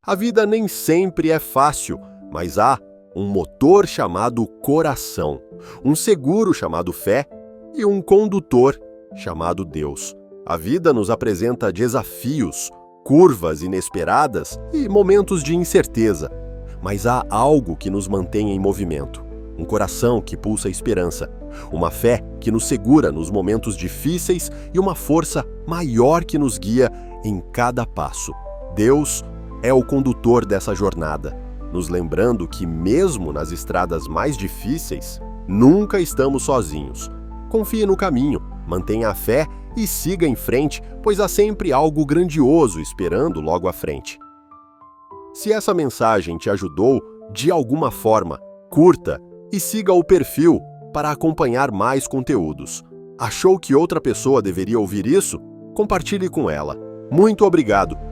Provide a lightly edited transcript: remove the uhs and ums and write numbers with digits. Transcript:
A vida nem sempre é fácil, mas há um motor chamado coração, um seguro chamado fé e um condutor chamado Deus. A vida nos apresenta desafios, curvas inesperadas e momentos de incerteza, mas há algo que nos mantém em movimento. Um coração que pulsa esperança, uma fé que nos segura nos momentos difíceis e uma força maior que nos guia em cada passo. Deus é o condutor dessa jornada, nos lembrando que mesmo nas estradas mais difíceis, nunca estamos sozinhos. Confie no caminho, mantenha a fé e siga em frente, pois há sempre algo grandioso esperando logo à frente. Se essa mensagem te ajudou de alguma forma, curta e siga o perfil para acompanhar mais conteúdos. Achou que outra pessoa deveria ouvir isso? Compartilhe com ela. Muito obrigado!